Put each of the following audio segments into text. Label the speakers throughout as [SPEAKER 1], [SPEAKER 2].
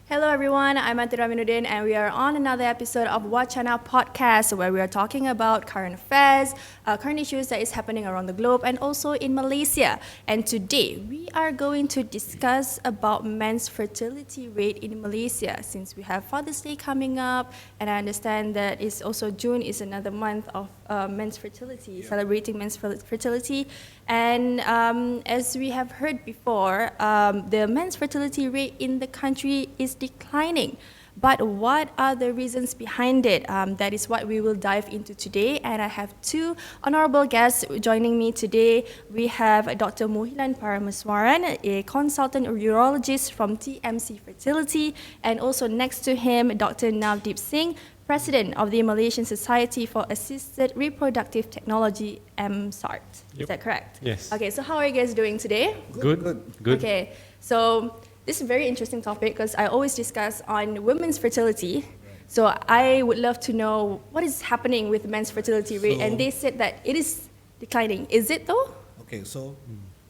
[SPEAKER 1] Hello everyone, I'm Atira Minuddin and we are on another episode of WACANA podcast where we are talking about current affairs, current issues that is happening around the globe and also in Malaysia. And today we are going to discuss about men's fertility rate in Malaysia since we have Father's Day coming up, and I understand that it's also June is another month of men's fertility, celebrating men's fertility. And as we have heard before, the men's fertility rate in the country is declining. But what are the reasons behind it? That is what we will dive into today. And I have two honorable guests joining me today. We have Dr. Mohilan Paramaswaran, a consultant urologist from TMC Fertility, and also next to him, Dr. Navdeep Singh, President of the Malaysian Society for Assisted Reproductive Technology, MSART. Is that correct?
[SPEAKER 2] Yes.
[SPEAKER 1] Okay, so how are you guys doing today?
[SPEAKER 2] Good.
[SPEAKER 1] Okay, so this is a very interesting topic because I always discuss on women's fertility. So I would love to know what is happening with men's fertility rate, and they said that it is declining. Is it though?
[SPEAKER 3] Okay, so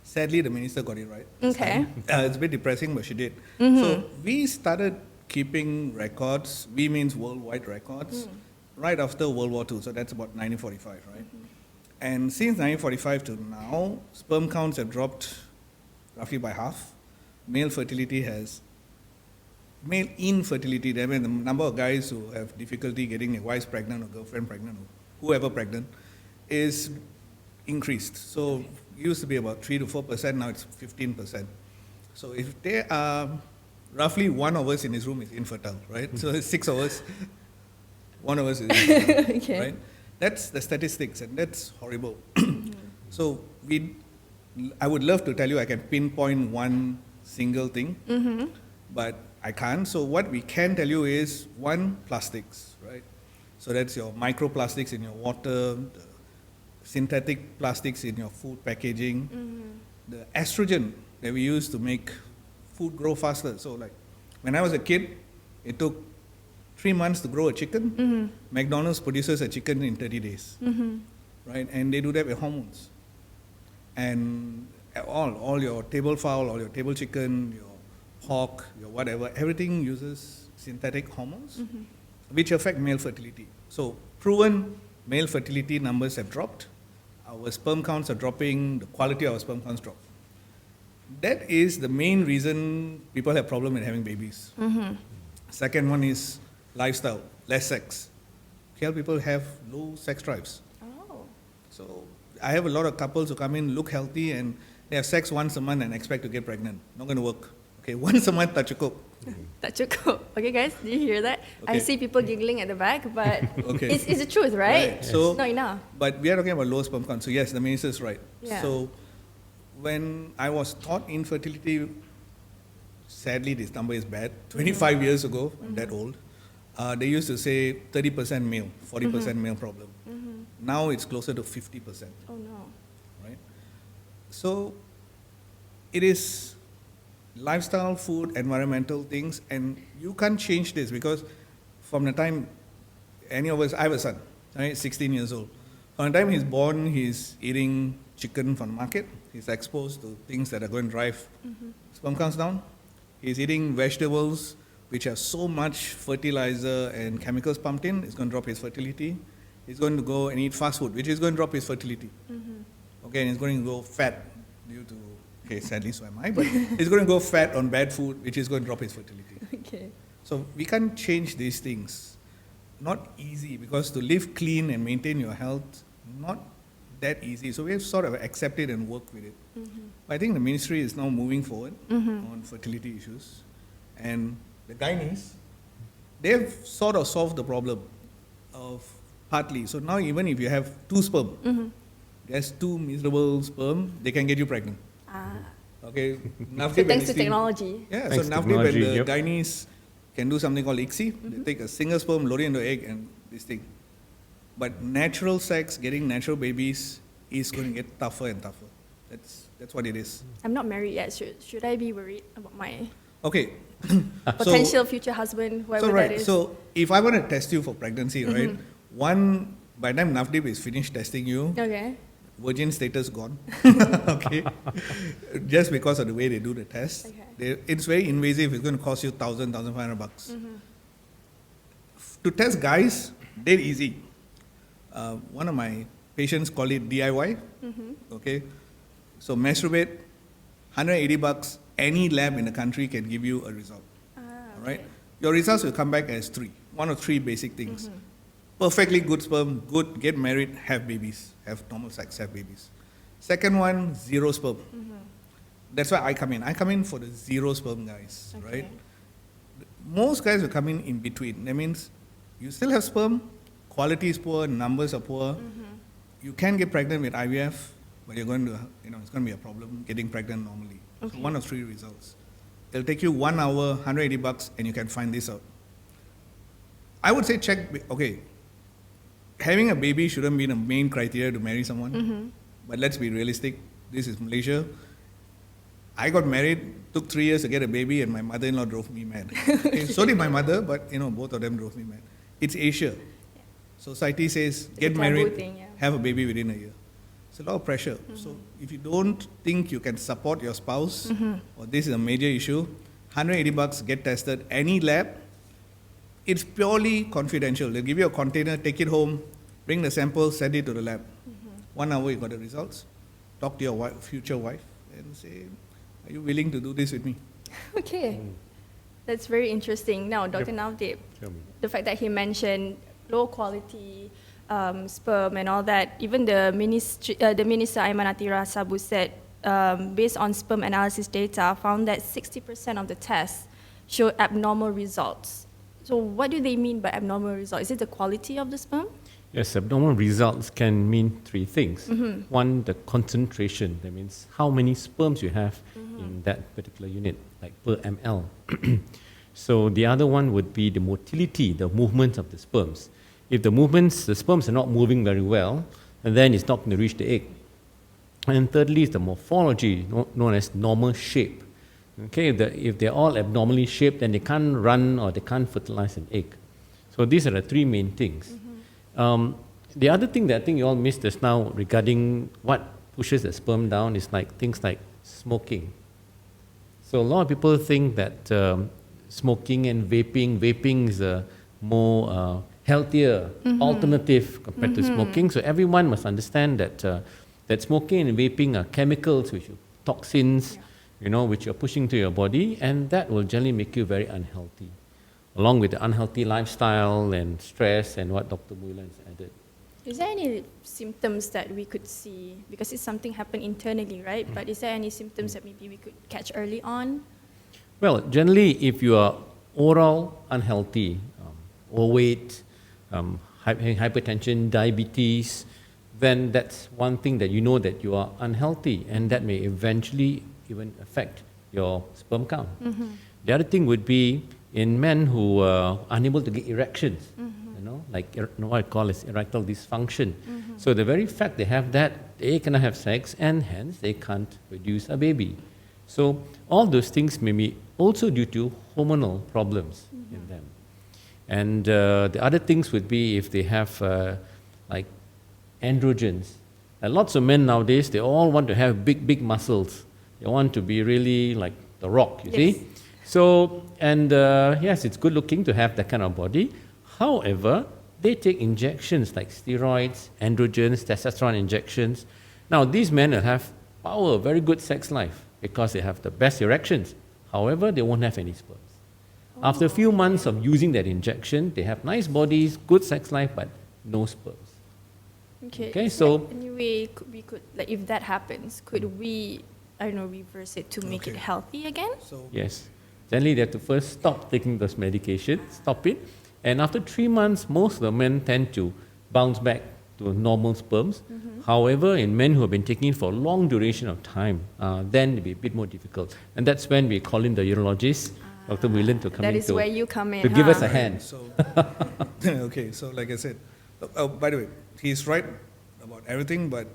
[SPEAKER 3] sadly the minister got it right.
[SPEAKER 1] Okay.
[SPEAKER 3] It's a bit depressing, but she did. So we started keeping records, we means worldwide records, right after World War II, so that's about 1945, right? And since 1945 to now, sperm counts have dropped roughly by half. Male infertility, that means the number of guys who have difficulty getting their wives pregnant or girlfriend pregnant or whoever pregnant is increased. So it used to be about 3 to 4%, now it's 15%. So if there are roughly one of us in this room is infertile, right? So it's 6 of us, one of us is infertile,
[SPEAKER 1] Okay.
[SPEAKER 3] right? That's the statistics, and that's horrible. So I would love to tell you I can pinpoint one single thing, but I can't. So what we can tell you is, one, plastics, right? So that's your microplastics in your water, the synthetic plastics in your food packaging, the estrogen that we use to make food grow faster. So like when I was a kid, it took 3 months to grow a chicken. McDonald's produces a chicken in 30 days, right? And they do that with hormones. And all your table fowl, all your table chicken, your pork, your whatever, everything uses synthetic hormones, which affect male fertility. So proven male fertility numbers have dropped. Our sperm counts are dropping, the quality of our sperm counts drop. That is the main reason people have problem with having babies. Second one is lifestyle, less sex. Here people have low sex drives.
[SPEAKER 1] Oh.
[SPEAKER 3] So I have a lot of couples who come in, look healthy, and they have sex once a month and expect to get pregnant. Not going to work. Okay, once a month, tak cukup.
[SPEAKER 1] Tak cukup. Okay guys, did you hear that? I
[SPEAKER 3] Okay.
[SPEAKER 1] see people giggling at the back, but
[SPEAKER 3] Okay.
[SPEAKER 1] it's the truth, right?
[SPEAKER 3] So,
[SPEAKER 1] It's not enough.
[SPEAKER 3] but we are talking about low sperm count. So yes, the minister is right.
[SPEAKER 1] Yeah.
[SPEAKER 3] So when I was taught infertility, sadly this number is bad. 25 years ago, I'm that old, they used to say 30% male, 40% male problem. Now it's closer to 50%.
[SPEAKER 1] Oh no.
[SPEAKER 3] Right? So it is lifestyle, food, environmental things, and you can't change this because from the time any of us, I have a son, right, 16 years old. From the time he's born, he's eating chicken from the market. He's exposed to things that are going to drive sperm counts down. He's eating vegetables which have so much fertilizer and chemicals pumped in. It's going to drop his fertility. He's going to go and eat fast food, which is going to drop his fertility. Okay, and he's going to go fat due to, okay, sadly so am I, but he's going to go fat on bad food, which is going to drop his fertility.
[SPEAKER 1] Okay.
[SPEAKER 3] So we can't change these things. Not easy, because to live clean and maintain your health, not that easy. So we have sort of accepted and worked with it. But I think the ministry is now moving forward on fertility issues. And the gynaes, they've sort of solved the problem of partly. So now even if you have 2 sperm, there's 2 miserable sperm, they can get you pregnant. Okay,
[SPEAKER 1] So thanks to technology.
[SPEAKER 3] Yeah,
[SPEAKER 2] Thanks
[SPEAKER 3] so
[SPEAKER 2] to
[SPEAKER 3] nowadays when
[SPEAKER 2] technology,
[SPEAKER 3] the
[SPEAKER 2] yep.
[SPEAKER 3] gynaes can do something called ICSI, they take a single sperm, load it into egg, and this thing. But natural sex, getting natural babies, is going to get tougher and tougher. That's what it is.
[SPEAKER 1] I'm not married yet. Should I be worried about my
[SPEAKER 3] Okay.
[SPEAKER 1] potential future husband, whoever
[SPEAKER 3] So
[SPEAKER 1] that
[SPEAKER 3] right,
[SPEAKER 1] is?
[SPEAKER 3] so if I want to test you for pregnancy, right, one, by the time Navdeep is finished testing you,
[SPEAKER 1] Okay.
[SPEAKER 3] virgin status gone. Okay, just because of the way they do the test.
[SPEAKER 1] Okay.
[SPEAKER 3] It's very invasive. It's going to cost you $1,500. To test guys, dead easy. One of my patients call it DIY. Okay, so masturbate, $180. Any lab in the country can give you a result. All right, your results will come back as one of three basic things. Perfectly good sperm, good, get married, have babies, have normal sex, have babies. Second one, zero sperm. That's why I come in. I come in for the zero sperm guys, right? Most guys will come in between. That means you still have sperm, quality is poor, numbers are poor. You can get pregnant with IVF, but you're going to, it's going to be a problem getting pregnant normally. So one of three results. It'll take you 1 hour, $180, and you can find this out. I would say having a baby shouldn't be the main criteria to marry someone. But let's be realistic. This is Malaysia. I got married, took 3 years to get a baby, and my mother-in-law drove me mad. Okay, so did my mother, but both of them drove me mad. It's Asia. Society says, get married, have a baby within a year. It's a lot of pressure. So if you don't think you can support your spouse, or this is a major issue, $180, get tested, any lab. It's purely confidential. They'll give you a container, take it home, bring the sample, send it to the lab. 1 hour, you got the results. Talk to your future wife and say, are you willing to do this with me?
[SPEAKER 1] Okay. That's very interesting. Now, Dr. Navdeep, the fact that he mentioned low quality sperm and all that, even the Minister Aiman Atira Sabu said, based on sperm analysis data, found that 60% of the tests showed abnormal results. So what do they mean by abnormal results? Is it the quality of the sperm?
[SPEAKER 2] Yes, abnormal results can mean three things. One, the concentration. That means how many sperms you have in that particular unit, like per ml. So the other one would be the motility, the movement of the sperms. If the sperms are not moving very well, and then it's not going to reach the egg. And thirdly is the morphology, known as normal shape. Okay, if they're all abnormally shaped, then they can't run or they can't fertilize an egg. So these are the three main things. The other thing that I think you all missed just now regarding what pushes the sperm down is things like smoking. So a lot of people think that smoking and vaping is a more healthier alternative compared to smoking. So everyone must understand that smoking and vaping are chemicals, which are toxins, which you're pushing to your body, and that will generally make you very unhealthy, along with the unhealthy lifestyle and stress and what Dr. Muilan has added.
[SPEAKER 1] Is there any symptoms that we could see? Because it's something happened internally, right? But is there any symptoms that maybe we could catch early on?
[SPEAKER 2] Well, generally, if you are oral unhealthy, overweight, having hypertension, diabetes, then that's one thing that you know that you are unhealthy, and that may eventually even affect your sperm count. The other thing would be in men who are unable to get erections, like what I call is erectile dysfunction. So the very fact they have that, they cannot have sex, and hence they can't produce a baby. So all those things may be also due to hormonal problems in them. And the other things would be if they have like androgens. And lots of men nowadays, they all want to have big muscles. They want to be really like The Rock, you see. So, and yes, it's good looking to have that kind of body. However, they take injections like steroids, androgens, testosterone injections. Now, these men will have power, very good sex life because they have the best erections. However, they won't have any sperms. After a few months of using that injection, they have nice bodies, good sex life, but no sperms.
[SPEAKER 1] Okay,
[SPEAKER 2] so
[SPEAKER 1] anyway, we could, like, if that happens, could we, I don't know, reverse it to make it healthy again?
[SPEAKER 3] So
[SPEAKER 2] yes. Generally, they have to first stop taking those medications, stop it. And after 3 months, most of the men tend to bounce back to normal sperms. However, in men who have been taking it for a long duration of time, then it'll be a bit more difficult. And that's when we call in the urologist, Dr. Muilan, to come in.
[SPEAKER 1] That is where you come in,
[SPEAKER 2] to give us a hand.
[SPEAKER 3] So, okay, so like I said, by the way, he's right about everything, but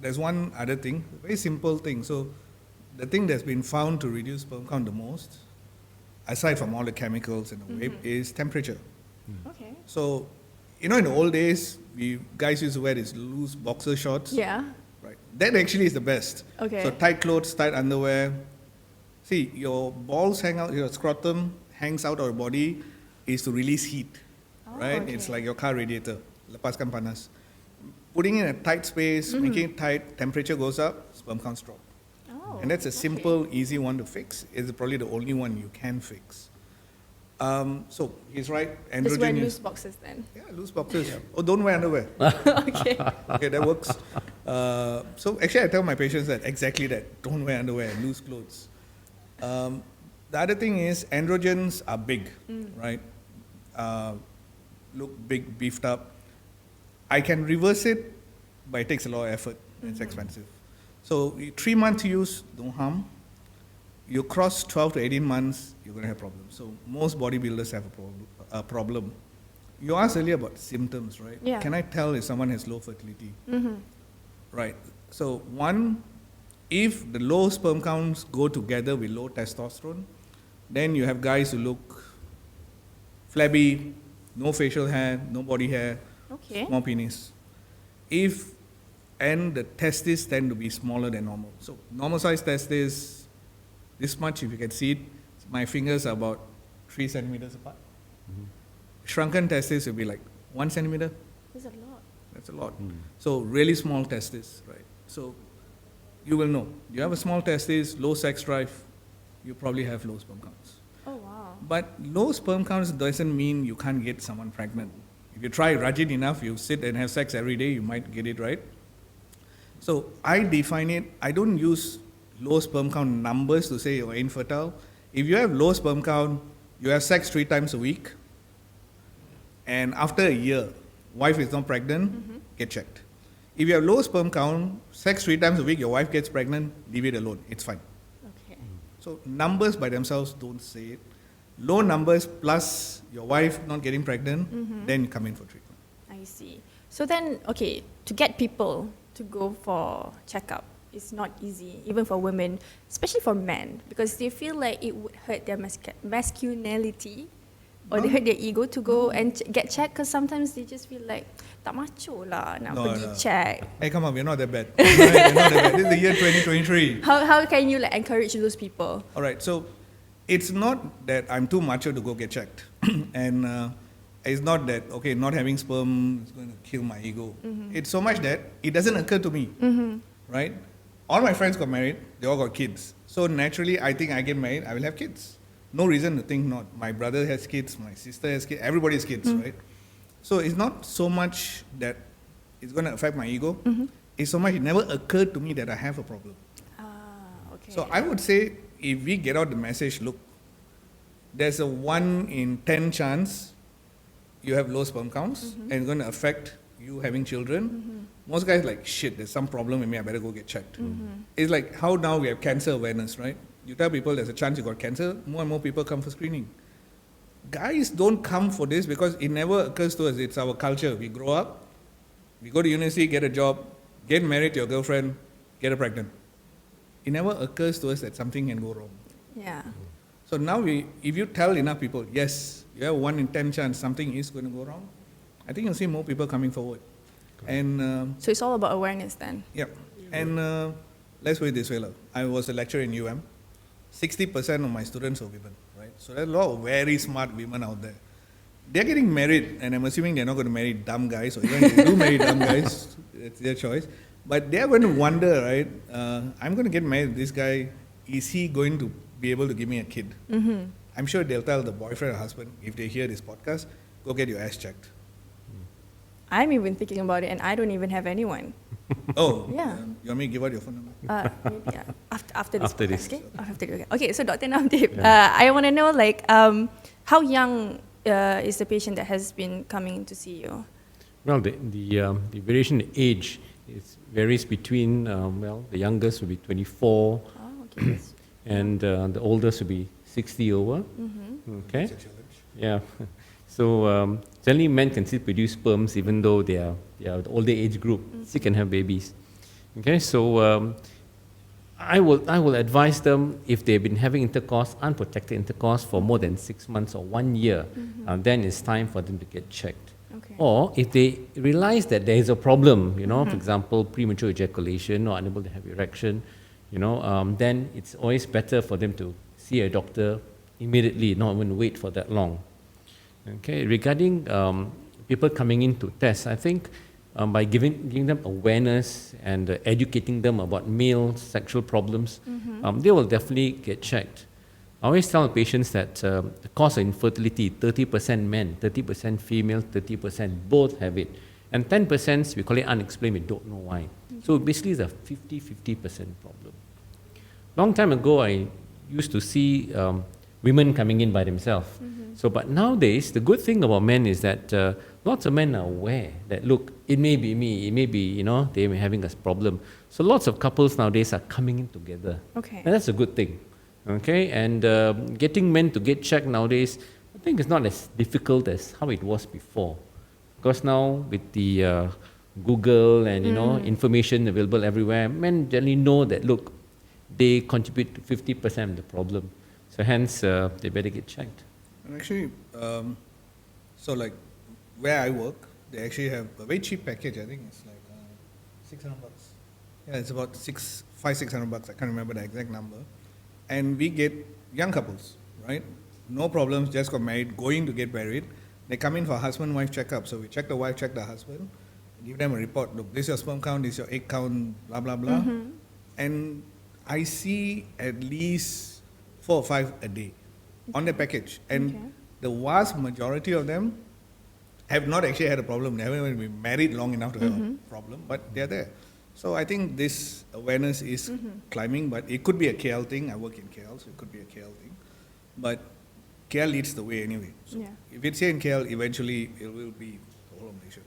[SPEAKER 3] there's one other thing, a very simple thing. So the thing that's been found to reduce sperm count the most, aside from all the chemicals and the vape, is temperature.
[SPEAKER 1] Okay.
[SPEAKER 3] So, in the old days, guys used to wear these loose boxer shorts.
[SPEAKER 1] Yeah.
[SPEAKER 3] That actually is the best.
[SPEAKER 1] Okay.
[SPEAKER 3] So tight clothes, tight underwear. See, your balls hang out, your scrotum hangs out of your body is to release heat, right?
[SPEAKER 1] okay.
[SPEAKER 3] It's like your car radiator, lepaskan panas. Putting in a tight space, making it tight, temperature goes up, sperm counts drop.
[SPEAKER 1] Oh,
[SPEAKER 3] And that's a
[SPEAKER 1] okay.
[SPEAKER 3] simple, easy one to fix. It's probably the only one you can fix. So he's right.
[SPEAKER 1] Just wear
[SPEAKER 3] Androgen
[SPEAKER 1] loose
[SPEAKER 3] is
[SPEAKER 1] boxes then.
[SPEAKER 3] yeah, loose boxes. Oh, don't wear underwear.
[SPEAKER 1] Okay.
[SPEAKER 3] Okay, that works. So actually, I tell my patients that exactly that. Don't wear underwear, loose clothes. The other thing is androgens are big, right? Look big, beefed up. I can reverse it, but it takes a lot of effort. It's expensive. So 3 months use, don't harm. You cross 12 to 18 months, you're going to have problems. So most bodybuilders have a problem. You asked earlier about symptoms, right?
[SPEAKER 1] Yeah.
[SPEAKER 3] Can I tell if someone has low fertility?
[SPEAKER 1] Mm-hmm.
[SPEAKER 3] Right. So one, if the low sperm counts go together with low testosterone, then you have guys who look flabby, no facial hair, no body hair,
[SPEAKER 1] Okay.
[SPEAKER 3] small penis. And the testes tend to be smaller than normal. So normal size testes, this much, if you can see it, my fingers are about 3 centimeters apart. Shrunken testes will be like 1 centimeter.
[SPEAKER 1] There's a lot.
[SPEAKER 3] That's a lot. So really small testes, right? So you will know. You have a small testes, low sex drive, you probably have low sperm counts.
[SPEAKER 1] Oh, wow.
[SPEAKER 3] But low sperm counts doesn't mean you can't get someone pregnant. If you try Rajin enough, you sit and have sex every day, you might get it right. So I define it, I don't use low sperm count numbers to say you're infertile. If you have low sperm count, you have sex 3 times a week, and after a year, wife is not pregnant, get checked. If you have low sperm count, sex 3 times a week, your wife gets pregnant, leave it alone, it's fine.
[SPEAKER 1] Okay.
[SPEAKER 3] So numbers by themselves don't say it. Low numbers plus your wife not getting pregnant, then you come in for treatment.
[SPEAKER 1] I see. So then, okay, to get people to go for checkup is not easy, even for women, especially for men, because they feel like it would hurt their masculinity or they hurt their ego to go and get checked, because sometimes they just feel like, tak macho lah nak pergi check.
[SPEAKER 3] Hey, come on, we're not that bad. Right? We're not that bad. This is the year 2023.
[SPEAKER 1] How can you like encourage those people?
[SPEAKER 3] All right, so it's not that I'm too macho to go get checked. And it's not that, okay, not having sperm is going to kill my ego. It's so much that it doesn't occur to me, right? All my friends got married, they all got kids. So naturally, I think I get married, I will have kids. No reason to think not. My brother has kids, my sister has kids, everybody has kids, right? So it's not so much that it's going to affect my ego. It's so much it never occurred to me that I have a problem.
[SPEAKER 1] Okay.
[SPEAKER 3] So I would say if we get out the message, look, there's a 1 in 10 chance you have low sperm counts and it's going to affect you having children. Most guys like, shit, there's some problem with me, I better go get checked. It's like how now we have cancer awareness, right? You tell people there's a chance you got cancer, more and more people come for screening. Guys don't come for this because it never occurs to us. It's our culture. We grow up, we go to university, get a job, get married to your girlfriend, get her pregnant. It never occurs to us that something can go wrong.
[SPEAKER 1] Yeah.
[SPEAKER 3] So now if you tell enough people, yes, you have 1 in 10 chance something is going to go wrong, I think you'll see more people coming forward. And
[SPEAKER 1] So it's all about awareness then.
[SPEAKER 3] yeah, and let's put it this way, I was a lecturer in UM. 60% of my students are women, right? So there are a lot of very smart women out there. They're getting married, and I'm assuming they're not going to marry dumb guys, or even if they do marry dumb guys, it's their choice. But they're going to wonder, right? I'm going to get married with this guy. Is he going to be able to give me a kid? I'm sure they'll tell the boyfriend or husband, if they hear this podcast, go get your ass checked.
[SPEAKER 1] I'm even thinking about it, and I don't even have anyone.
[SPEAKER 3] Oh,
[SPEAKER 1] Yeah.
[SPEAKER 3] You want me to give out your phone number?
[SPEAKER 1] Maybe, yeah. After this.
[SPEAKER 2] After
[SPEAKER 1] podcast,
[SPEAKER 2] this.
[SPEAKER 1] Okay? After this. Okay, so Dr. Navdeep, I want to know, like, how young is the patient that has been coming to see you?
[SPEAKER 2] Well, the variation in age varies between, the youngest will be 24,
[SPEAKER 1] Oh, okay.
[SPEAKER 2] and the oldest will be 60 over. Okay?
[SPEAKER 3] It's a challenge.
[SPEAKER 2] Yeah. So generally men can still produce sperms even though they are the older age group, still can have babies. Okay, so I will advise them if they've been having intercourse, unprotected intercourse for more than 6 months or 1 year, then it's time for them to get checked.
[SPEAKER 1] Okay.
[SPEAKER 2] Or if they realize that there is a problem, for example, premature ejaculation or unable to have erection, then it's always better for them to see a doctor immediately, not even wait for that long. Okay, regarding people coming in to test, I think by giving them awareness and educating them about male sexual problems, they will definitely get checked. I always tell patients that the cause of infertility, 30% men, 30% female, 30% both have it. And 10% we call it unexplained, we don't know why. So basically it's a 50-50% problem. Long time ago, I used to see women coming in by themselves. So, but nowadays, the good thing about men is that lots of men are aware that, look, it may be me, it may be, they may be having a problem. So lots of couples nowadays are coming in together.
[SPEAKER 1] Okay.
[SPEAKER 2] And that's a good thing. Okay, and getting men to get checked nowadays, I think it's not as difficult as how it was before. Because now with the Google and information available everywhere, men generally know that, look, they contribute to 50% of the problem. So hence, they better get checked.
[SPEAKER 3] And actually, so like where I work, they actually have a very cheap package. I think it's like $600. Yeah, it's about $600. I can't remember the exact number. And we get young couples, right? No problems, just got married, going to get married. They come in for husband-wife checkup. So we check the wife, check the husband, give them a report. Look, this is your sperm count, this is your egg count, blah, blah, blah. And I see at least 4 or 5 a day on the package. And the vast majority of them have not actually had a problem. They haven't even been married long enough to have a problem, but they're there. So I think this awareness is climbing, but it could be a KL thing. I work in KL, so it could be a KL thing. But KL leads the way anyway. So if it's here in KL, eventually it will be the whole of Malaysia.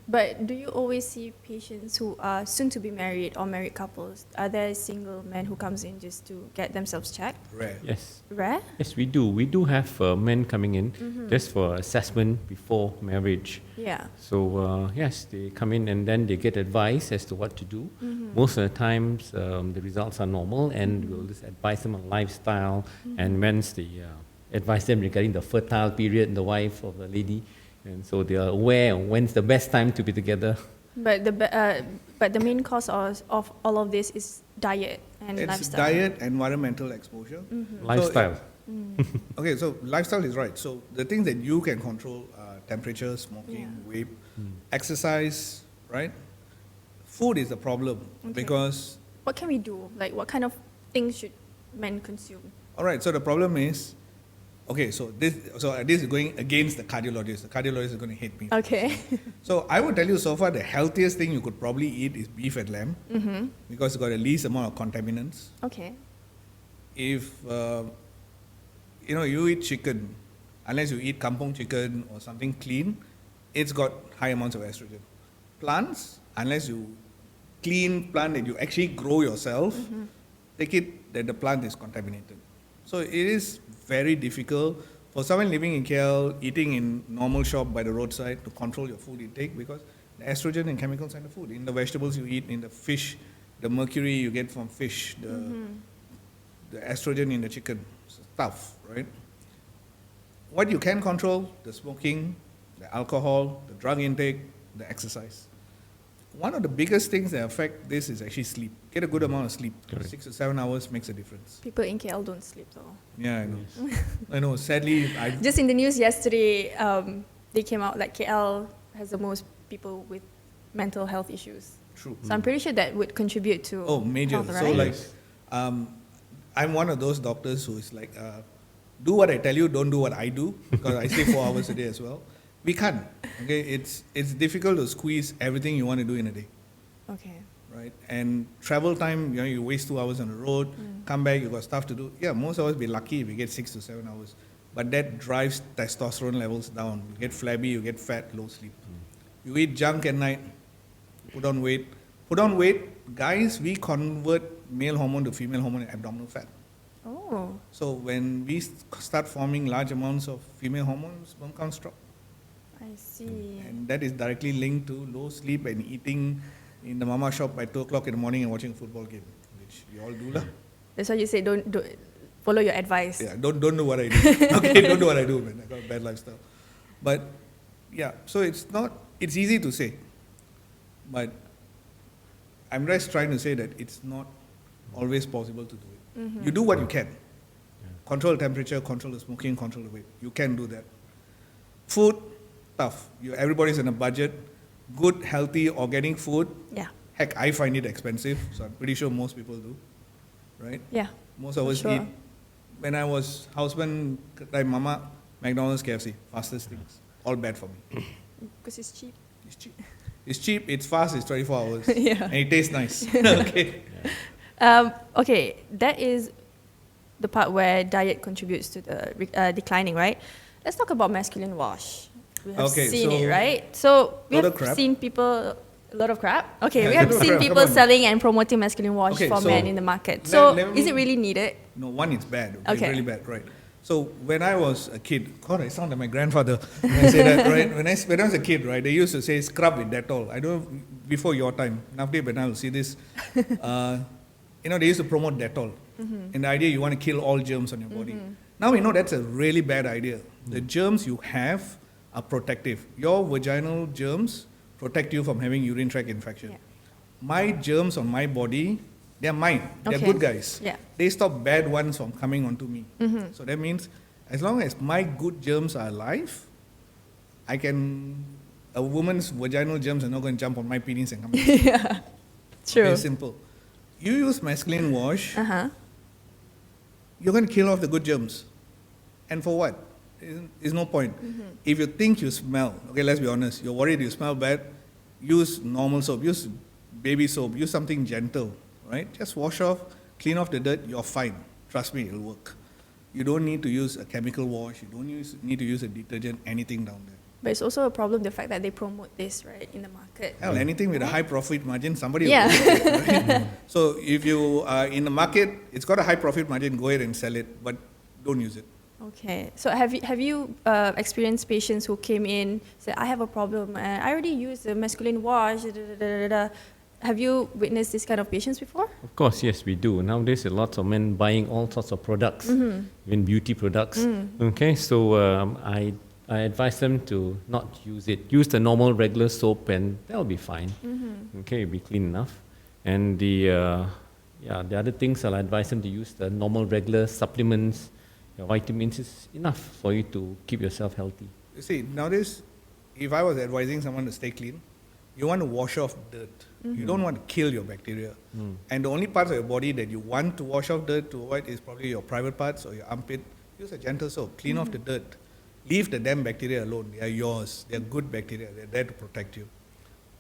[SPEAKER 1] But do you always see patients who are soon to be married or married couples? Are there single men who comes in just to get themselves checked?
[SPEAKER 3] Rare.
[SPEAKER 2] Yes.
[SPEAKER 1] Rare?
[SPEAKER 2] Yes, we do. We do have men coming in just for assessment before marriage.
[SPEAKER 1] Yeah.
[SPEAKER 2] So yes, they come in and then they get advice as to what to do. Most of the times the results are normal, and we'll just advise them on lifestyle, and once they advise them regarding the fertile period, the wife of the lady, and so they are aware of when's the best time to be together.
[SPEAKER 1] But the main cause of all of this is diet and
[SPEAKER 3] It's
[SPEAKER 1] lifestyle.
[SPEAKER 3] diet, environmental exposure.
[SPEAKER 2] Lifestyle.
[SPEAKER 3] Okay, so lifestyle is right. So the things that you can control are temperature, smoking, vape, exercise, right? Food is the problem because...
[SPEAKER 1] What can we do? Like, what kind of things should men consume?
[SPEAKER 3] All right, so the problem is... Okay, so this is going against the cardiologist. The cardiologist is going to hate me.
[SPEAKER 1] Okay.
[SPEAKER 3] So I would tell you so far the healthiest thing you could probably eat is beef and lamb because it's got the least amount of contaminants.
[SPEAKER 1] Okay.
[SPEAKER 3] If you eat chicken, unless you eat kampong chicken or something clean, it's got high amounts of estrogen. Plants, unless you clean plant that you actually grow yourself, take it that the plant is contaminated. So it is very difficult for someone living in KL, eating in normal shop by the roadside to control your food intake because the estrogen and chemicals in the food, in the vegetables you eat, in the fish, the mercury you get from fish, the estrogen in the chicken, it's tough, right? What you can control, the smoking, the alcohol, the drug intake, the exercise. One of the biggest things that affect this is actually sleep. Get a good amount of sleep.
[SPEAKER 2] Correct.
[SPEAKER 3] 6 to 7 hours makes a difference.
[SPEAKER 1] People in KL don't sleep though.
[SPEAKER 3] Yeah, I know. I know. Sadly,
[SPEAKER 1] Just in the news yesterday, they came out like KL has the most people with mental health issues.
[SPEAKER 3] True.
[SPEAKER 1] So I'm pretty sure that would contribute to
[SPEAKER 3] major.
[SPEAKER 1] health,
[SPEAKER 3] So
[SPEAKER 1] right?
[SPEAKER 3] I'm one of those doctors who is like, do what I tell you, don't do what I do, because I stay 4 hours a day as well. We can't. Okay, it's difficult to squeeze everything you want to do in a day.
[SPEAKER 1] Okay.
[SPEAKER 3] Right? And travel time, you waste 2 hours on the road, come back, you got stuff to do. Yeah, most of us be lucky if we get 6 to 7 hours. But that drives testosterone levels down. You get flabby, you get fat, low sleep. You eat junk at night, put on weight. Put on weight, guys, we convert male hormone to female hormone in abdominal fat.
[SPEAKER 1] Oh.
[SPEAKER 3] So when we start forming large amounts of female hormones, sperm counts drop.
[SPEAKER 1] I see.
[SPEAKER 3] And that is directly linked to low sleep and eating in the mama shop by 2 o'clock in the morning and watching a football game, which we all do lah.
[SPEAKER 1] That's why you say don't follow your advice.
[SPEAKER 3] Yeah, don't do what I do. Okay, don't do what I do, man. I got a bad lifestyle. But Yeah, so it's easy to say, but I'm just trying to say that it's not always possible to do it. You do what you can. Control temperature, control the smoking, control the weight. You can do that. Food, tough. Everybody's in a budget. Good, healthy, organic food.
[SPEAKER 1] Yeah.
[SPEAKER 3] Heck, I find it expensive, so I'm pretty sure most people do, right?
[SPEAKER 1] Yeah.
[SPEAKER 3] Most of us
[SPEAKER 1] sure.
[SPEAKER 3] eat. When I was husband, like mama, McDonald's, KFC, fastest things. All bad for me.
[SPEAKER 1] Because it's cheap.
[SPEAKER 3] It's cheap. It's cheap, it's fast, it's 24 hours.
[SPEAKER 1] Yeah.
[SPEAKER 3] And it tastes nice. Okay.
[SPEAKER 1] Okay, that is the part where diet contributes to the declining, right? Let's talk about masculine wash. We have
[SPEAKER 3] Okay,
[SPEAKER 1] seen
[SPEAKER 3] so
[SPEAKER 1] it, right? So we
[SPEAKER 3] lot
[SPEAKER 1] have
[SPEAKER 3] of crap.
[SPEAKER 1] seen people, a lot of crap. Okay,
[SPEAKER 3] Yeah,
[SPEAKER 1] we have
[SPEAKER 3] lot of
[SPEAKER 1] seen
[SPEAKER 3] crap,
[SPEAKER 1] people
[SPEAKER 3] come on.
[SPEAKER 1] selling and promoting masculine wash
[SPEAKER 3] Okay,
[SPEAKER 1] for
[SPEAKER 3] so
[SPEAKER 1] men in the market. So
[SPEAKER 3] let me-
[SPEAKER 1] is it really needed?
[SPEAKER 3] No, one is bad. Okay,
[SPEAKER 1] Okay.
[SPEAKER 3] really bad, right? So when I was a kid, God, I sound like my grandfather when I say that, right? When I was a kid, right, they used to say scrub with Dettol. I don't know, before your time, nowadays when I will see this, they used to promote Dettol. And the idea you want to kill all germs on your body. Now we know that's a really bad idea. The germs you have are protective. Your vaginal germs protect you from having urine tract infection.
[SPEAKER 1] Yeah.
[SPEAKER 3] My germs on my body, they're mine. They're
[SPEAKER 1] Okay.
[SPEAKER 3] good guys.
[SPEAKER 1] Yeah.
[SPEAKER 3] They stop bad ones from coming onto me. So that means as long as my good germs are alive, a woman's vaginal germs are not going to jump on my penis and come out.
[SPEAKER 1] Yeah, true.
[SPEAKER 3] Very simple. You use masculine wash,
[SPEAKER 1] Uh-huh.
[SPEAKER 3] you're going to kill off the good germs. And for what? There's no point. If you think you smell, okay, let's be honest, you're worried you smell bad, use normal soap, use baby soap, use something gentle, right? Just wash off, clean off the dirt, you're fine. Trust me, it'll work. You don't need to use a chemical wash, you don't need to use a detergent, anything down there.
[SPEAKER 1] But it's also a problem, the fact that they promote this, right, in the market.
[SPEAKER 3] Hell, anything with a high profit margin, somebody
[SPEAKER 1] Yeah.
[SPEAKER 3] will do it, right? So if you are in the market, it's got a high profit margin, go ahead and sell it, but don't use it.
[SPEAKER 1] Okay, so have you experienced patients who came in, said, I have a problem, I already used the masculine wash, da, da, da, da, da. Have you witnessed this kind of patients before?
[SPEAKER 2] Of course, yes, we do. Nowadays, there are lots of men buying all sorts of products, even beauty products. Okay, so I advise them to not use it. Use the normal regular soap and that'll be fine. Okay, it'll be clean enough. And the other things I'll advise them to use the normal regular supplements, your vitamins is enough for you to keep yourself healthy.
[SPEAKER 3] You see, nowadays, if I was advising someone to stay clean, you want to wash off dirt. You don't want to kill your bacteria. And the only parts of your body that you want to wash off dirt to avoid is probably your private parts or your armpit. Use a gentle soap, clean off the dirt. Leave the damn bacteria alone. They are yours. They are good bacteria. They're there to protect you.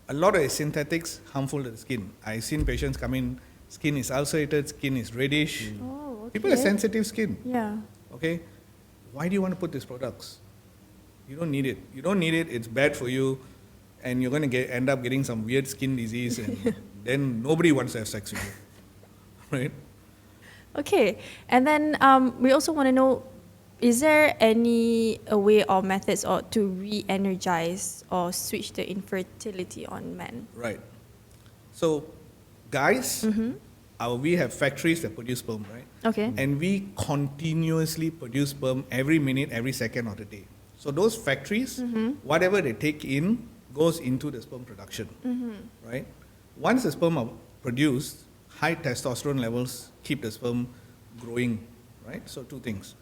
[SPEAKER 3] A lot of synthetics harmful to the skin. I've seen patients come in, skin is ulcerated, skin is reddish.
[SPEAKER 1] Oh, okay.
[SPEAKER 3] People have sensitive skin.
[SPEAKER 1] Yeah.
[SPEAKER 3] Okay? Why do you want to put these products? You don't need it. You don't need it. It's bad for you. And you're going to end up getting some weird skin disease. And then nobody wants to have sex with you. Right?
[SPEAKER 1] Okay, and then we also want to know, is there any way or methods or to re-energize or switch the infertility on men?
[SPEAKER 3] Right. So, guys, we have factories that produce sperm, right?
[SPEAKER 1] Okay.
[SPEAKER 3] And we continuously produce sperm every minute, every second of the day. So those factories, whatever they take in, goes into the sperm production, right? Once the sperm are produced, high testosterone levels keep the sperm growing, right? So two things.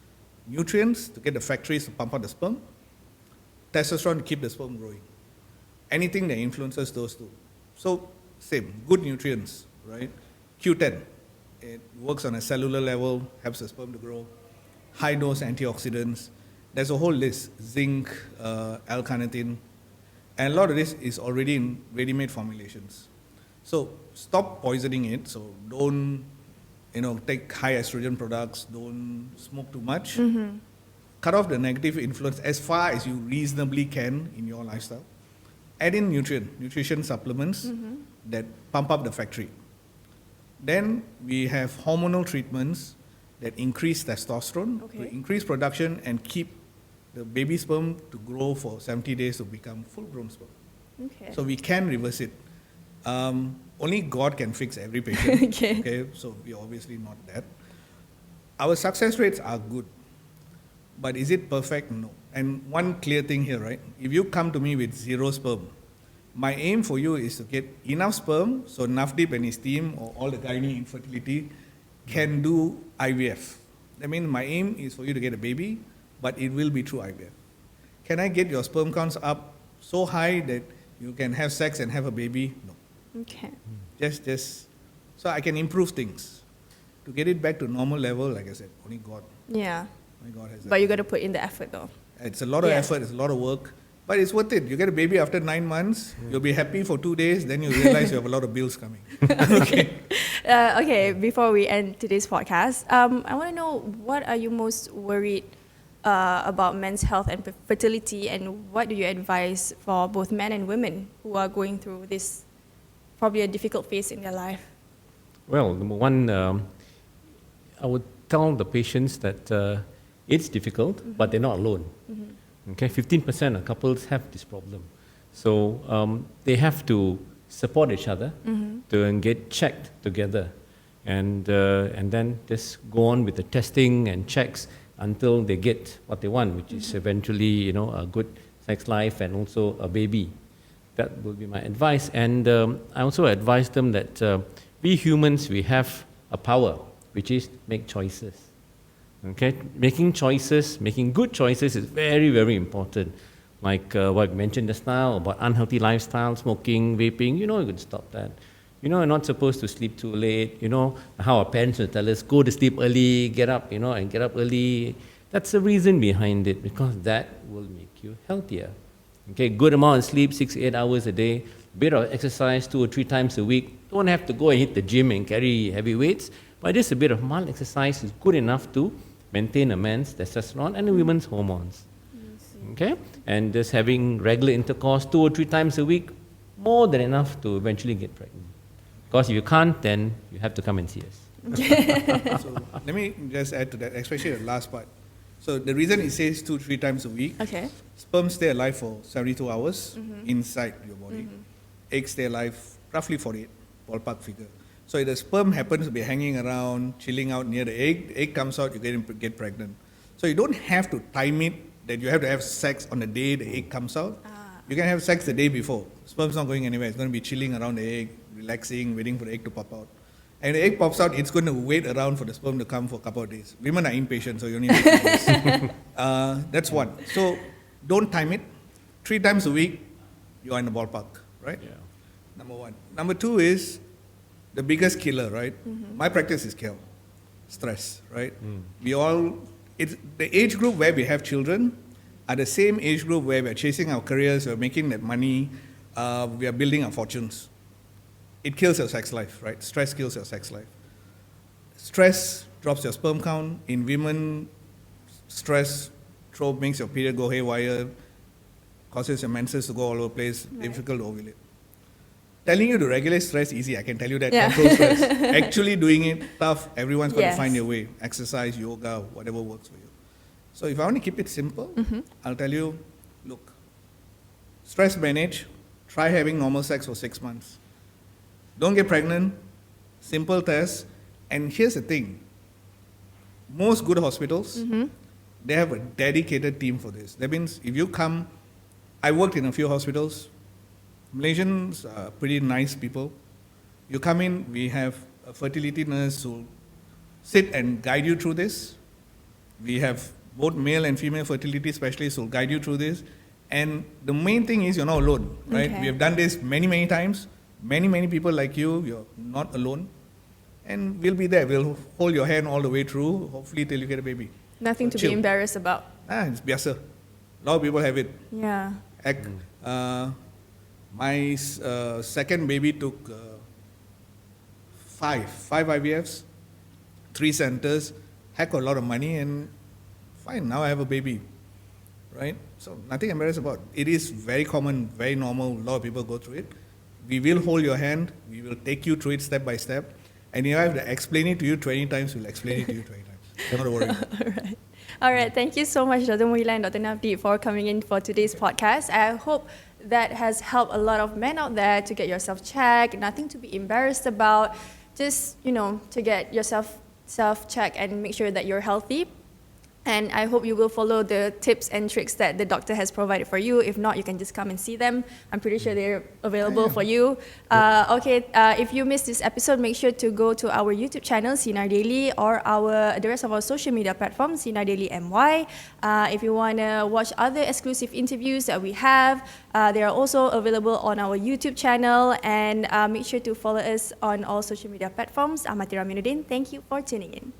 [SPEAKER 3] Nutrients to get the factories to pump out the sperm, testosterone to keep the sperm growing. Anything that influences those two. So same, good nutrients, right? Q10, it works on a cellular level, helps the sperm to grow. High dose antioxidants, there's a whole list, zinc, L-carnitine, and a lot of this is already in ready-made formulations. So stop poisoning it. So don't, take high estrogen products. Don't smoke too much. Cut off the negative influence as far as you reasonably can in your lifestyle. Add in nutrition supplements that pump up the factory. Then we have hormonal treatments that increase testosterone, to increase production and keep the baby sperm to grow for 70 days to become full-grown sperm.
[SPEAKER 1] Okay.
[SPEAKER 3] So we can reverse it. Only God can fix every patient.
[SPEAKER 1] Okay.
[SPEAKER 3] So we're obviously not that. Our success rates are good. But is it perfect? No. And one clear thing here, right? If you come to me with 0 sperm, my aim for you is to get enough sperm so Navdeep and his team or all the gynae infertility can do IVF. I mean, my aim is for you to get a baby, but it will be through IVF. Can I get your sperm counts up so high that you can have sex and have a baby? No.
[SPEAKER 1] Okay.
[SPEAKER 3] Just so I can improve things. To get it back to normal level, like I said, only God.
[SPEAKER 1] Yeah.
[SPEAKER 3] Only God has that.
[SPEAKER 1] But you got to put in the effort though.
[SPEAKER 3] It's a lot of
[SPEAKER 1] Yeah.
[SPEAKER 3] effort, it's a lot of work, but it's worth it. You get a baby after 9 months, you'll be happy for 2 days, then you realize you have a lot of bills coming. Okay.
[SPEAKER 1] Okay, before we end today's podcast, I want to know, what are you most worried about men's health and fertility, and what do you advise for both men and women who are going through this probably a difficult phase in their life?
[SPEAKER 2] Well, number one, I would tell the patients that it's difficult, but they're not alone. Okay, 15% of couples have this problem. So they have to support each other to get checked together, and then just go on with the testing and checks until they get what they want, which is eventually, a good sex life and also a baby. That will be my advice. And I also advise them that we humans, we have a power, which is make choices. Okay, making choices, making good choices is very, very important. Like what I mentioned just now about unhealthy lifestyle, smoking, vaping, you can stop that. You're not supposed to sleep too late. How our parents will tell us, go to sleep early, get up, and get up early. That's the reason behind it, because that will make you healthier. Okay, good amount of sleep, 6-8 hours a day, bit of exercise 2 or 3 times a week. Don't have to go and hit the gym and carry heavy weights, but just a bit of mild exercise is good enough to maintain a man's testosterone and a woman's hormones. Okay? And just having regular intercourse 2 or 3 times a week, more than enough to eventually get pregnant. Because if you can't, then you have to come and see us.
[SPEAKER 3] So let me just add to that, especially the last part. So the reason it says 2-3 times a week,
[SPEAKER 1] Okay.
[SPEAKER 3] sperm stay alive for 72 hours inside your body. Eggs stay alive roughly 48, ballpark figure. So if the sperm happens to be hanging around, chilling out near the egg comes out, you get pregnant. So you don't have to time it that you have to have sex on the day the egg comes out. You can have sex the day before. Sperm's not going anywhere. It's going to be chilling around the egg, relaxing, waiting for the egg to pop out. And the egg pops out, it's going to wait around for the sperm to come for a couple of days. Women are impatient, so you only wait 2 days. That's one. So don't time it. 3 times a week, you are in the ballpark, right?
[SPEAKER 2] Yeah.
[SPEAKER 3] Number one. Number two is the biggest killer, right? My practice is care. Stress, right? It's the age group where we have children are the same age group where we're chasing our careers, we're making that money, we are building our fortunes. It kills your sex life, right? Stress kills your sex life. Stress drops your sperm count. In women, stress makes your period go haywire, causes your menses to go all over the place, difficult to ovulate. Telling you to regulate stress, easy, I can tell you that.
[SPEAKER 1] Yeah.
[SPEAKER 3] Control stress. Actually doing it, tough. Everyone's got to
[SPEAKER 1] Yes.
[SPEAKER 3] find their way. Exercise, yoga, whatever works for you. So if I want to keep it simple, I'll tell you, look, stress manage, try having normal sex for 6 months. Don't get pregnant, simple test. And here's the thing, most good hospitals, they have a dedicated team for this. That means if you come, I worked in a few hospitals, Malaysians are pretty nice people. You come in, we have a fertility nurse who sit and guide you through this. We have both male and female fertility specialists who will guide you through this. And the main thing is you're not alone, right?
[SPEAKER 1] Okay.
[SPEAKER 3] We have done this many, many times. Many people like you're not alone. And we'll be there. We'll hold your hand all the way through, hopefully till you get a baby.
[SPEAKER 1] Nothing to
[SPEAKER 3] Chill.
[SPEAKER 1] be embarrassed about.
[SPEAKER 3] It's biasa. A lot of people have it.
[SPEAKER 1] Yeah.
[SPEAKER 3] My second baby took 5 IVFs, 3 centers, heck of a lot of money, and fine, now I have a baby, right? So nothing embarrassed about. It is very common, very normal, a lot of people go through it. We will hold your hand, we will take you through it step by step, and if I have to explain it to you 20 times, we'll explain it to you 20 times. Not a worry.
[SPEAKER 1] All right. Thank you so much, Dr. Muhila and Dr. Navdeep, for coming in for today's podcast. I hope that has helped a lot of men out there to get yourself checked, nothing to be embarrassed about. Just, to get yourself self-checked and make sure that you're healthy. And I hope you will follow the tips and tricks that the doctor has provided for you. If not, you can just come and see them. I'm pretty sure they're available for you. If you missed this episode, make sure to go to our YouTube channel, Sinar Daily, or the rest of our social media platforms, Sinar Daily MY. If you want to watch other exclusive interviews that we have, they are also available on our YouTube channel. And make sure to follow us on all social media platforms. I'm Atira Minuddin. Thank you for tuning in.